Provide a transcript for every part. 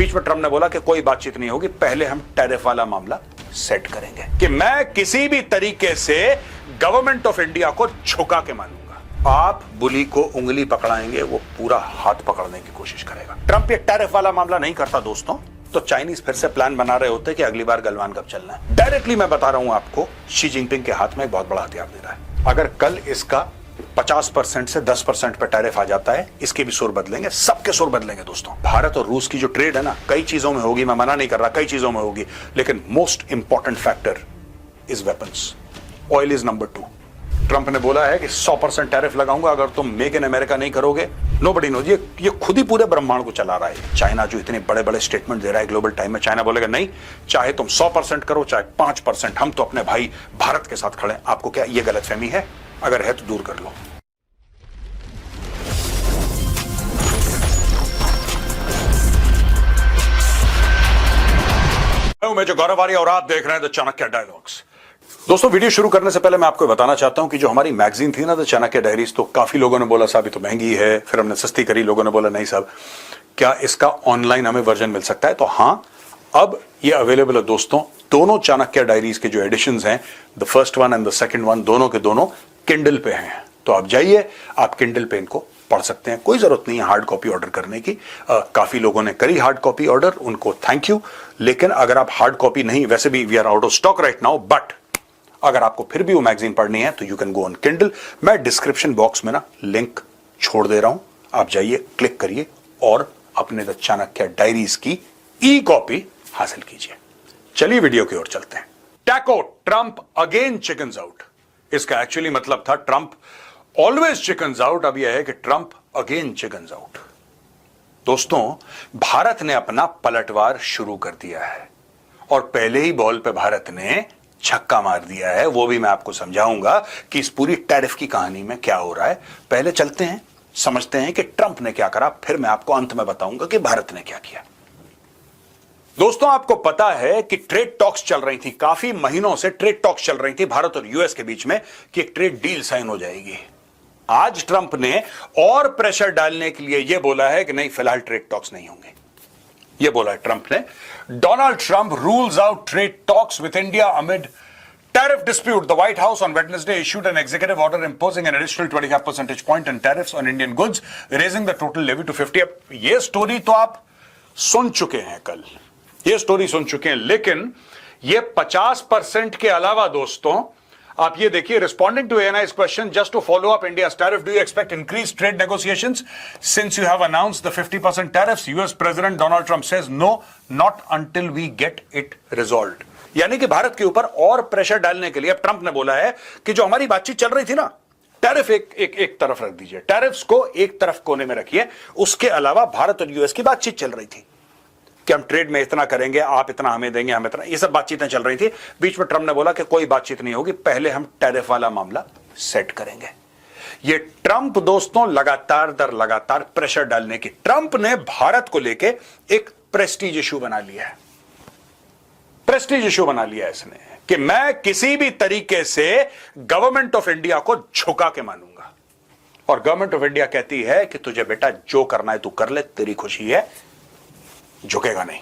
बीच में ट्रंप ने बोला कि कोई बातचीत नहीं होगी, पहले हम टैरिफ वाला मामला सेट करेंगे, कि मैं किसी भी तरीके से गवर्नमेंट ऑफ इंडिया को झुका के मानूंगा। आप बुली को उंगली पकड़ाएंगे, वो पूरा हाथ पकड़ने की कोशिश करेगा। ट्रंप ये टैरिफ वाला मामला नहीं करता दोस्तों, तो चाइनीज फिर से प्लान बना रहे होते कि अगली बार गलवान कब चलना है। डायरेक्टली मैं बता रहा हूं आपको, शी जिनपिंग के हाथ में एक बहुत बड़ा हथियार दे रहा है। अगर कल इसका 50% से 10% पर टैरिफ आ जाता है, इसके भी सुर बदलेंगे, सबके सुर बदलेंगे दोस्तों। भारत और रूस की जो ट्रेड है ना, कई चीजों में होगी, मैं मना नहीं कर रहा, कई चीजों में होगी, लेकिन most important factor is weapons. Oil is number 2। Trump ने बोला है कि 100% टैरिफ लगाऊंगा अगर तुम मेक इन अमेरिका नहीं करोगे। नोबडी नोज, ये खुद ही पूरे ब्रह्मांड को चला रहा है। चाइना जो इतने बड़े बड़े स्टेटमेंट दे रहा है ग्लोबल टाइम में, चाइना बोलेगा नहीं, चाहे तुम 100% करो, चाहे 5%, हम तो अपने भाई भारत के साथ खड़े हैं। आपको क्या ये गलतफहमी है? अगर है तो दूर कर लो। मैं जो गौरव आर्य और आप देख रहे हैं द चाणक्य डायलॉग्स। दोस्तों, वीडियो शुरू करने से पहले मैं आपको बताना चाहता हूं कि जो हमारी मैगजीन थी ना द चाणक्य डायरीज, तो काफी लोगों ने बोला साहब ये तो महंगी है, फिर हमने सस्ती करी, लोगों ने बोला नहीं साहब क्या इसका ऑनलाइन हमें वर्जन मिल सकता है? तो हां, अब ये अवेलेबल है दोस्तों। दोनों चाणक्य डायरीज के जो एडिशंस हैं, the first one and the second one, दोनों के दोनों किंडल पे हैं। तो आप जाइए, आप किंडल पे इनको पढ़ सकते हैं। कोई जरूरत नहीं है हार्ड कॉपी ऑर्डर करने की। काफी लोगों ने करी हार्ड कॉपी ऑर्डर, उनको थैंक यू। लेकिन अगर आप हार्ड कॉपी नहीं, वैसे भी we are out of stock right now, but अगर आपको फिर भी वो मैगजीन पढ़नी है तो you can go on Kindle. मैं डिस्क्रिप्शन बॉक्स में ना लिंक छोड़ दे रहा हूं, आप जाइए, क्लिक करिए और अपने द चाणक्य डायरीज की ई कॉपी हासिल कीजिए। चलिए वीडियो की ओर चलते हैं। Taco Trump again chickens out. इसका एक्चुअली मतलब था ट्रंप ऑलवेज चिकन्स आउट, अब यह है कि ट्रंप अगेन चिकन्स आउट। दोस्तों, भारत ने अपना पलटवार शुरू कर दिया है और पहले ही बॉल पे भारत ने छक्का मार दिया है। वो भी मैं आपको समझाऊंगा कि इस पूरी टैरिफ की कहानी में क्या हो रहा है। पहले चलते हैं, समझते हैं कि ट्रंप ने क्या करा, फिर मैं आपको अंत में बताऊंगा कि भारत ने क्या किया। दोस्तों, आपको पता है कि ट्रेड टॉक्स चल रही थी, काफी महीनों से ट्रेड टॉक्स चल रही थी भारत और यूएस के बीच में कि एक ट्रेड डील साइन हो जाएगी। आज ट्रंप ने और प्रेशर डालने के लिए यह बोला है कि नहीं, फिलहाल ट्रेड टॉक्स नहीं होंगे। यह बोला है ट्रंप ने। Donald Trump rules out trade talks with India amid tariff dispute. The White House on Wednesday issued an executive order imposing an additional 25 percentage point in tariffs on Indian goods, raising the total levy to 50. अब ये story तो आप सुन चुके हैं, कल ये story सुन चुके हैं, लेकिन ये 50% के अलावा दोस्तों आप ये देखिए, responding to ANI's question just to follow up India's tariff, do you expect increased trade negotiations since you have announced the 50% tariffs? US President Donald Trump says no, not until we get it resolved. यानी कि भारत के ऊपर और pressure डालने के लिए अब Trump ने बोला है कि जो हमारी बातचीत चल रही थी ना, टैरिफ एक तरफ रख दीजिए, टैरिफ्स को एक तरफ कोने में रखिए। उसके अलावा भारत और यूएस की बातचीत चल रही थी कि हम ट्रेड में इतना करेंगे, आप इतना हमें देंगे, हम इतना, ये सब बातचीतें चल रही थी। बीच में ट्रंप ने बोला कि कोई बातचीत नहीं होगी, पहले हम टैरिफ वाला मामला सेट करेंगे। ये ट्रंप दोस्तों लगातार दर लगातार प्रेशर डालने की, ट्रंप ने भारत को लेके एक प्रेस्टीज इशू बना लिया है। प्रेस्टीज इशू बना लिया इसने कि मैं किसी भी तरीके से गवर्नमेंट ऑफ इंडिया को झुका के मानूंगा। और गवर्नमेंट ऑफ इंडिया कहती है कि तुझे बेटा जो करना है तू कर ले, तेरी खुशी है, झुकेगा नहीं।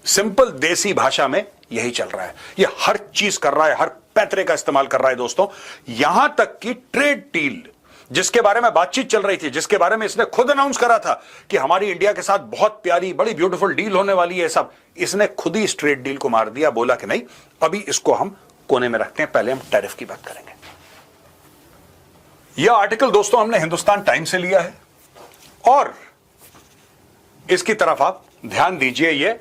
सिंपल देसी भाषा में यही चल रहा है। ये हर चीज कर रहा है, हर पैतरे का इस्तेमाल कर रहा है दोस्तों। यहां तक कि ट्रेड डील जिसके बारे में बातचीत चल रही थी, जिसके बारे में इसने खुद अनाउंस करा था कि हमारी इंडिया के साथ बहुत प्यारी बड़ी ब्यूटीफुल डील होने वाली है, सब इसने खुद ही इस ट्रेड डील को मार दिया। बोला कि नहीं, अभी इसको हम कोने में रखते हैं, पहले हम टैरिफ की बात करेंगे। यह आर्टिकल दोस्तों हमने हिंदुस्तान टाइम्स से लिया है और इसकी तरफ आप ध्यान दीजिए। ये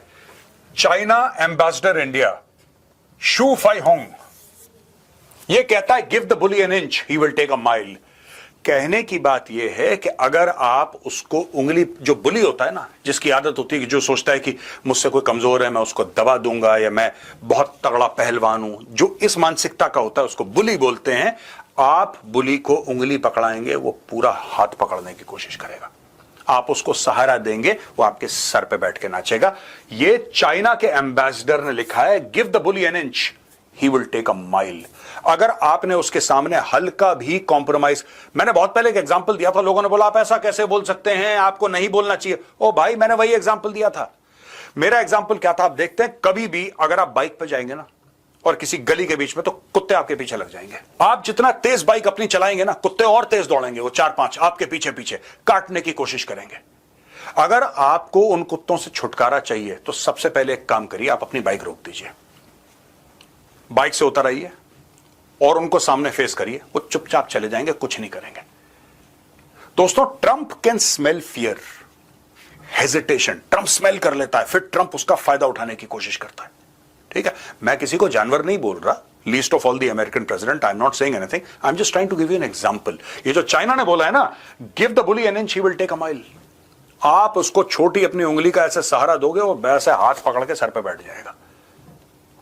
China ambassador India Xu Feihong ये कहता है give the bully an inch he will take a mile. कहने की बात यह है कि अगर आप उसको उंगली, जो बुली होता है ना, जिसकी आदत होती है कि जो सोचता है कि मुझसे कोई कमजोर है मैं उसको दबा दूंगा या मैं बहुत तगड़ा पहलवान हूं, जो इस मानसिकता का होता है उसको बुली बोलते हैं। आप बुली को उंगली पकड़ाएंगे, वो पूरा हाथ पकड़ने की कोशिश करेगा। आप उसको सहारा देंगे, वो आपके सर पे बैठ के नाचेगा। ये चाइना के एम्बेसडर ने लिखा है give the bully an inch he will take a mile. अगर आपने उसके सामने हल्का भी कॉम्प्रोमाइज, मैंने बहुत पहले एक एग्जांपल दिया था, लोगों ने बोला आप ऐसा कैसे बोल सकते हैं, आपको नहीं बोलना चाहिए। ओ भाई, मैंने वही एग्जांपल दिया था। मेरा एग्जांपल क्या था, आप देखते हैं कभी भी अगर आप बाइक पर जाएंगे ना और किसी गली के बीच में, तो कुत्ते आपके पीछे लग जाएंगे। आप जितना तेज बाइक अपनी चलाएंगे ना, कुत्ते और तेज दौड़ेंगे, वो 4-5 आपके पीछे पीछे काटने की कोशिश करेंगे। अगर आपको उन कुत्तों से छुटकारा चाहिए तो सबसे पहले एक काम करिए, आप अपनी बाइक रोक दीजिए, बाइक से उतर आइए और उनको सामने फेस करिए। वो चुपचाप चले जाएंगे, कुछ नहीं करेंगे। दोस्तों, Trump can smell fear, hesitation. Trump smell कर लेता है, फिर ट्रंप उसका फायदा उठाने की कोशिश करता है। ठीक है, मैं किसी को जानवर नहीं बोल रहा, least of all the American president. I am not saying anything, I am just trying to give you an example. ये जो चाइना ने बोला है ना, give the bully an inch he will take a mile. आप उसको छोटी अपनी उंगली का ऐसे सहारा दोगे, वो वैसे हाथ पकड़ के सर पे बैठ जाएगा।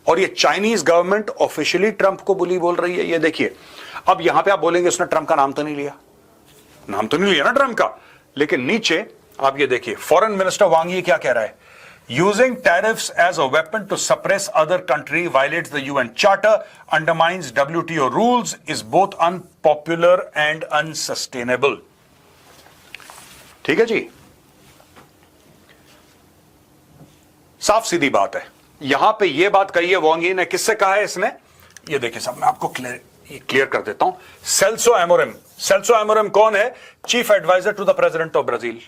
और ये चाइनीज गवर्नमेंट ऑफिशियली ट्रंप को बुली बोल रही है। ये देखिए, अब यहां पे आप बोलेंगे उसने ट्रंप का नाम तो नहीं लिया, नाम तो नहीं लिया ना ट्रंप का, लेकिन नीचे आप ये देखिए, फॉरेन मिनिस्टर वांग यी क्या कह रहा है, using tariffs as a weapon to suppress other country violates the UN charter, undermines WTO rules, is both unpopular and unsustainable. ठीक है जी, साफ सीधी बात है। यहां पे ये बात कही है वांग यी ने, किससे कहा है इसने, ये देखिए साहब, मैं आपको क्लियर कर देता हूं। सेल्सो एमोरिम। सेल्सो एमोरिम कौन है, chief advisor to the president of Brazil.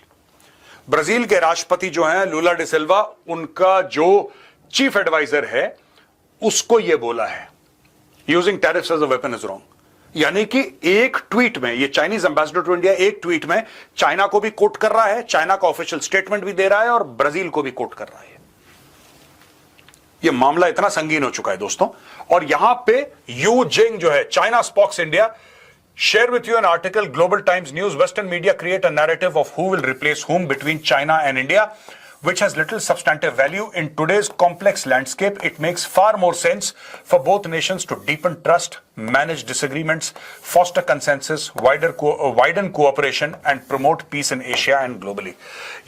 Brazil के राष्ट्रपति जो हैं लूला डी सिल्वा, उनका जो चीफ एडवाइजर है, उसको यह बोला है using tariffs as a weapon is wrong. यानी कि एक ट्वीट में, ये चाइनीज एम्बेसडर टू इंडिया एक ट्वीट में चाइना को भी कोट कर रहा है, चाइना का ऑफिशियल स्टेटमेंट भी दे रहा है और ब्राजील को भी कोट कर रहा है। यह मामला इतना संगीन हो चुका है दोस्तों। और यहां पे यू जिंग जो है, China स्पॉक्स India, share with you an article, Global Times News, Western media create a narrative of who will replace whom between China and India, which has little substantive value. In today's complex landscape, it makes far more sense for both nations to deepen trust, manage disagreements, foster consensus, widen cooperation, and promote peace in Asia and globally.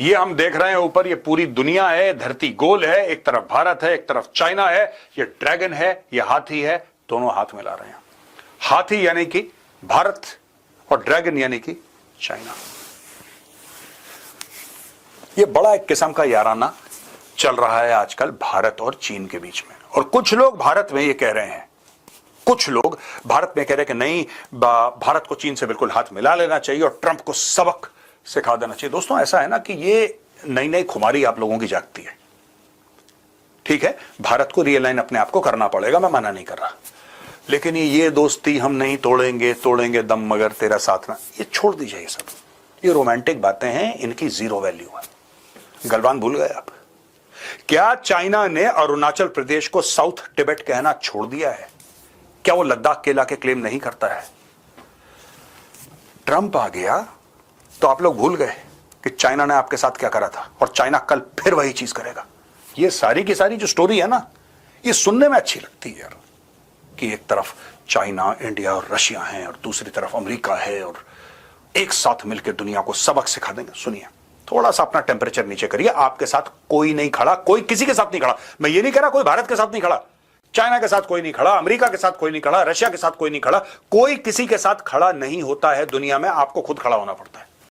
ये हम देख रहे हैं ऊपर, ये पूरी दुनिया है, धरती गोल है, एक तरफ भारत है, एक तरफ चाइना है, ये ड्रैगन है, ये हाथी है, दोनों हाथ मिला रहे हैं। हाथी यानी कि भारत और ड्रैगन यानी कि चाइना। यह बड़ा एक किस्म का याराना चल रहा है आजकल भारत और चीन के बीच में। और कुछ लोग भारत में ये कह रहे हैं, कुछ लोग भारत में कह रहे हैं कि नहीं, भारत को चीन से बिल्कुल हाथ मिला लेना चाहिए और ट्रंप को सबक सिखा देना चाहिए। दोस्तों, ऐसा है ना कि ये नई नई खुमारी आप लोगों की जागती है। ठीक है, भारत को रियलाइन अपने आप को करना पड़ेगा, मैं मना नहीं कर रहा, लेकिन ये दोस्ती हम नहीं तोड़ेंगे, तोड़ेंगे दम मगर तेरा साथ ना, ये छोड़ दीजिए। ये सब ये रोमांटिक बातें हैं, इनकी जीरो वैल्यू है। गलवान भूल गए आप? क्या चाइना ने अरुणाचल प्रदेश को साउथ टिबेट कहना छोड़ दिया है? क्या वो लद्दाख केला के क्लेम नहीं करता है? ट्रंप आ गया तो आप लोग भूल गए कि चाइना ने आपके साथ क्या करा था, और चाइना कल फिर वही चीज करेगा। ये सारी की सारी जो स्टोरी है ना, ये सुनने में अच्छी लगती है यार, कि एक तरफ चाइना, इंडिया और रशिया हैं और दूसरी तरफ अमेरिका है और एक साथ मिलकर दुनिया को सबक सिखा देंगे। सुनिए, थोड़ा सा अपना टेंपरेचर नीचे करिए। आपके साथ कोई नहीं खड़ा, कोई किसी के साथ नहीं खड़ा। मैं ये नहीं कह रहा कोई भारत के साथ नहीं खड़ा, चाइना के साथ कोई नहीं खड़ा, अमेरिका के साथ कोई नहीं खड़ा, रशिया के साथ कोई नहीं खड़ा। कोई किसी के साथ खड़ा नहीं होता है दुनिया में, आपको खुद खड़ा होना पड़ता है।